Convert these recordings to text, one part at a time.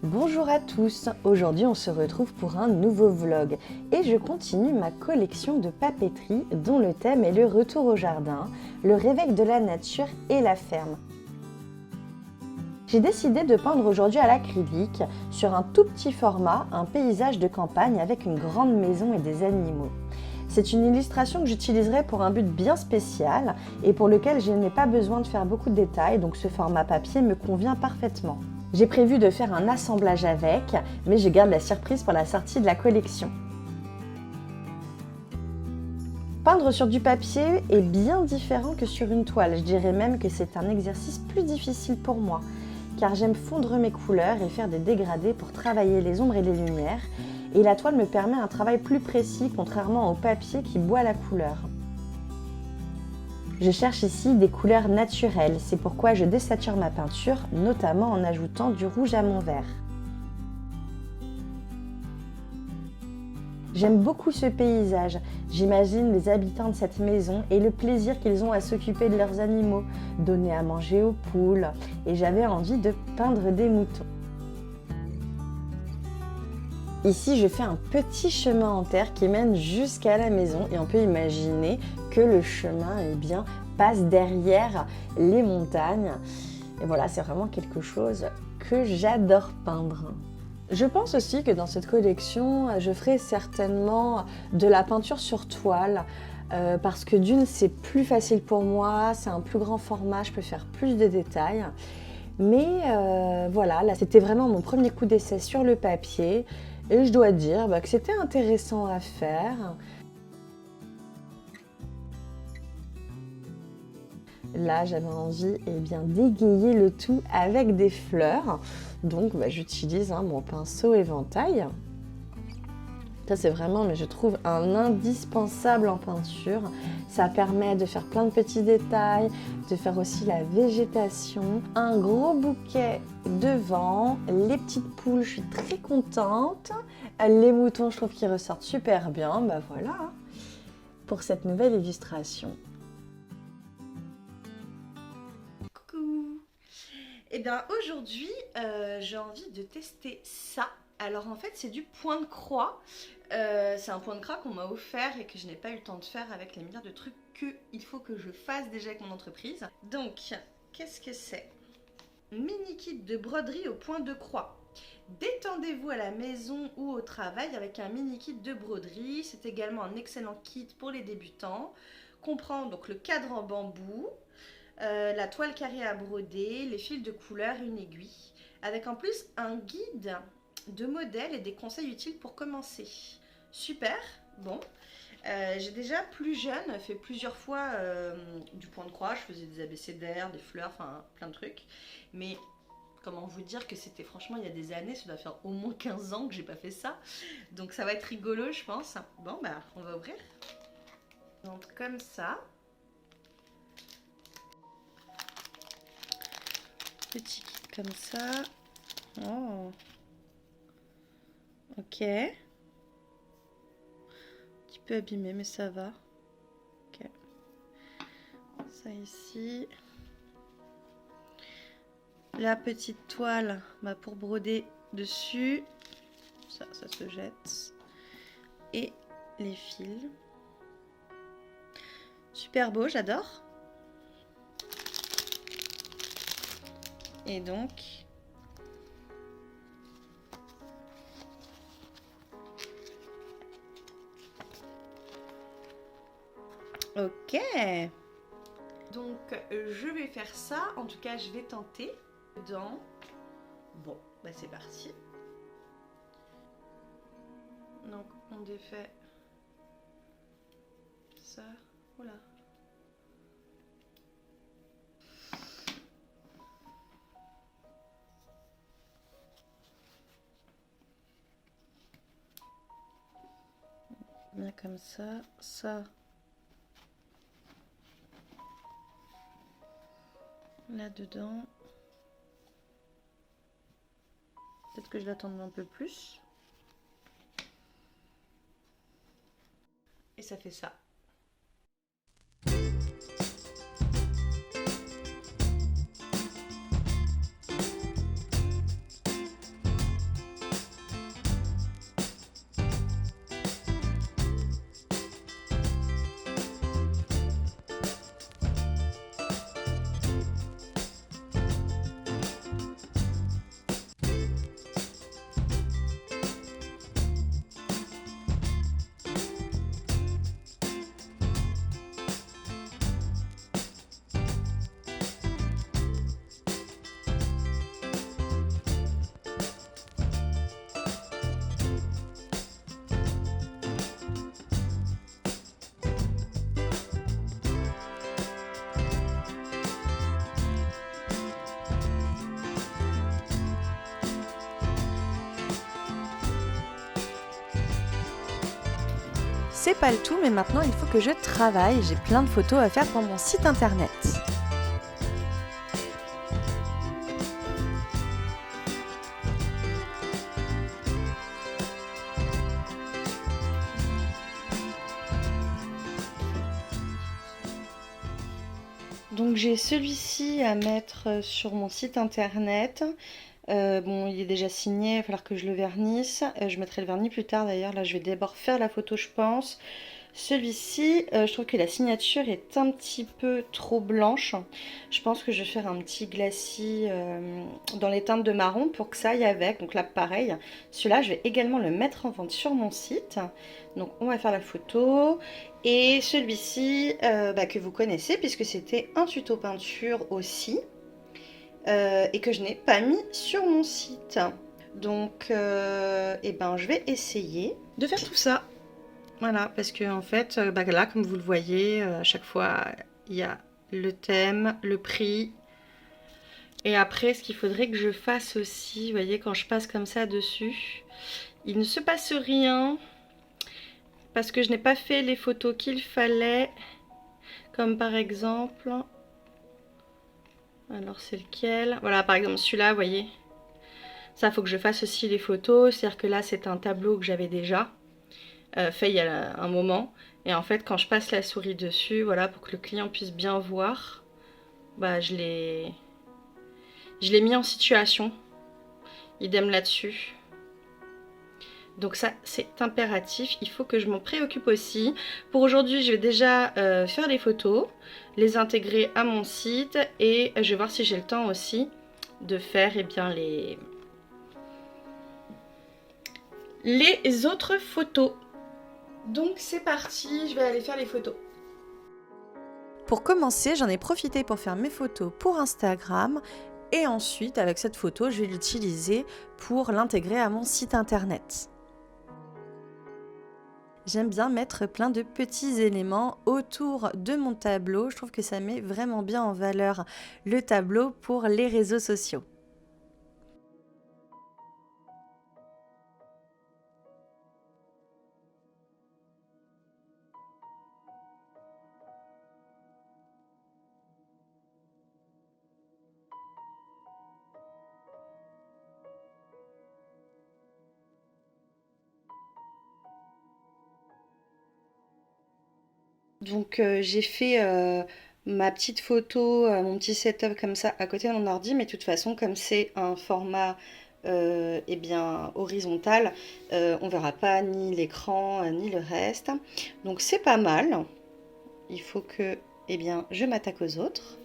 Bonjour à tous, aujourd'hui on se retrouve pour un nouveau vlog et je continue ma collection de papeterie dont le thème est le retour au jardin, le réveil de la nature et la ferme. J'ai décidé de peindre aujourd'hui à l'acrylique sur un tout petit format, un paysage de campagne avec une grande maison et des animaux. C'est une illustration que j'utiliserai pour un but bien spécial et pour lequel je n'ai pas besoin de faire beaucoup de détails, donc ce format papier me convient parfaitement. J'ai prévu de faire un assemblage avec, mais je garde la surprise pour la sortie de la collection. Peindre sur du papier est bien différent que sur une toile. Je dirais même que c'est un exercice plus difficile pour moi, car j'aime fondre mes couleurs et faire des dégradés pour travailler les ombres et les lumières. Et la toile me permet un travail plus précis, contrairement au papier qui boit la couleur. Je cherche ici des couleurs naturelles, c'est pourquoi je désature ma peinture, notamment en ajoutant du rouge à mon verre. J'aime beaucoup ce paysage, j'imagine les habitants de cette maison et le plaisir qu'ils ont à s'occuper de leurs animaux, donner à manger aux poules, et j'avais envie de peindre des moutons. Ici, je fais un petit chemin en terre qui mène jusqu'à la maison et on peut imaginer que le chemin passe derrière les montagnes. Et voilà, c'est vraiment quelque chose que j'adore peindre. Je pense aussi que dans cette collection, je ferai certainement de la peinture sur toile parce que d'une, c'est plus facile pour moi, c'est un plus grand format, je peux faire plus de détails. Mais voilà, là, c'était vraiment mon premier coup d'essai sur le papier. Et je dois dire que c'était intéressant à faire. Là, j'avais envie d'égayer le tout avec des fleurs. Donc, j'utilise mon pinceau éventail. Ça, c'est vraiment, mais je trouve, un indispensable en peinture. Ça permet de faire plein de petits détails, de faire aussi la végétation. Un gros bouquet devant, les petites poules, je suis très contente. Les moutons, je trouve qu'ils ressortent super bien. Voilà, pour cette nouvelle illustration. Coucou! Eh bien, aujourd'hui, j'ai envie de tester ça. Alors en fait c'est du point de croix, c'est un point de croix qu'on m'a offert et que je n'ai pas eu le temps de faire avec les milliards de trucs qu'il faut que je fasse déjà avec mon entreprise. Donc qu'est-ce que c'est? Mini kit de broderie au point de croix. Détendez-vous à la maison ou au travail avec un mini kit de broderie. C'est également un excellent kit pour les débutants. Comprend donc le cadre en bambou, la toile carrée à broder, les fils de couleur, une aiguille, avec en plus un guide de modèles et des conseils utiles pour commencer. Super, bon. J'ai déjà plus jeune fait plusieurs fois du point de croix, je faisais des abécédaires, des fleurs, enfin plein de trucs. Mais comment vous dire que c'était franchement il y a des années, ça doit faire au moins 15 ans que j'ai pas fait ça. Donc ça va être rigolo je pense. Bon on va ouvrir. Donc comme ça. Petit kit comme ça. Oh. Ok. Un petit peu abîmé, mais ça va. Ok. Ça ici. La petite toile pour broder dessus. Ça se jette. Et les fils. Super beau, j'adore. Et donc... Ok, donc je vais faire ça, en tout cas je vais tenter dans... Bon, c'est parti. Donc on défait ça, voilà. Bien comme ça, ça... Là-dedans. Peut-être que je l'attendrai un peu plus. Et ça fait ça. C'est pas le tout, mais maintenant il faut que je travaille. J'ai plein de photos à faire pour mon site internet. Donc j'ai celui-ci à mettre sur mon site internet. Bon, il est déjà signé, il va falloir que je le vernisse. Je mettrai le vernis plus tard d'ailleurs. Là, je vais d'abord faire la photo, je pense. Celui-ci, je trouve que la signature est un petit peu trop blanche. Je pense que je vais faire un petit glacis dans les teintes de marron pour que ça aille avec. Donc là, pareil. Celui-là, je vais également le mettre en vente sur mon site. Donc on va faire la photo. Et celui-ci, que vous connaissez puisque c'était un tuto peinture aussi. Et que je n'ai pas mis sur mon site. Donc, je vais essayer de faire tout ça. Voilà, parce que en fait, là, comme vous le voyez, à chaque fois, il y a le thème, le prix. Et après, ce qu'il faudrait que je fasse aussi, vous voyez, quand je passe comme ça dessus, il ne se passe rien parce que je n'ai pas fait les photos qu'il fallait. Comme par exemple... Alors c'est lequel? Voilà, par exemple celui-là, vous voyez. Ça, faut que je fasse aussi les photos. C'est-à-dire que là, c'est un tableau que j'avais déjà fait il y a un moment. Et en fait, quand je passe la souris dessus, voilà, pour que le client puisse bien voir, bah je l'ai mis en situation. Idem là-dessus. Donc ça, c'est impératif. Il faut que je m'en préoccupe aussi. Pour aujourd'hui, je vais déjà faire les photos, les intégrer à mon site et je vais voir si j'ai le temps aussi de faire les autres photos. Donc c'est parti, je vais aller faire les photos. Pour commencer, j'en ai profité pour faire mes photos pour Instagram. Et ensuite, avec cette photo, je vais l'utiliser pour l'intégrer à mon site internet. J'aime bien mettre plein de petits éléments autour de mon tableau. Je trouve que ça met vraiment bien en valeur le tableau pour les réseaux sociaux. Donc j'ai fait ma petite photo, mon petit setup comme ça à côté de mon ordi, mais de toute façon comme c'est un format horizontal, on verra pas ni l'écran ni le reste. Donc c'est pas mal. Il faut que je m'attaque aux autres.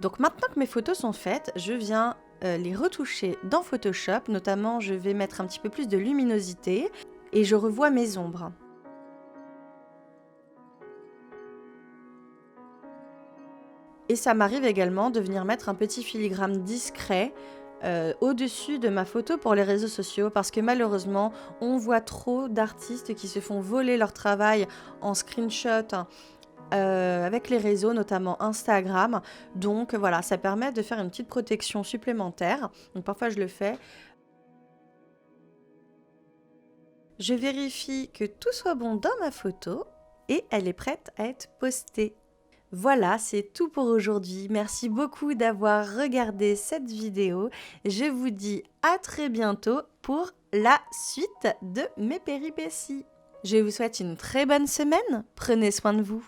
Donc maintenant que mes photos sont faites, je viens les retoucher dans Photoshop. Notamment, je vais mettre un petit peu plus de luminosité et je revois mes ombres. Et ça m'arrive également de venir mettre un petit filigrane discret au-dessus de ma photo pour les réseaux sociaux parce que malheureusement, on voit trop d'artistes qui se font voler leur travail en screenshot avec les réseaux, notamment Instagram. Donc voilà, ça permet de faire une petite protection supplémentaire. Donc parfois je le fais. Je vérifie que tout soit bon dans ma photo et elle est prête à être postée. Voilà, c'est tout pour aujourd'hui. Merci beaucoup d'avoir regardé cette vidéo. Je vous dis à très bientôt pour la suite de mes péripéties. Je vous souhaite une très bonne semaine. Prenez soin de vous.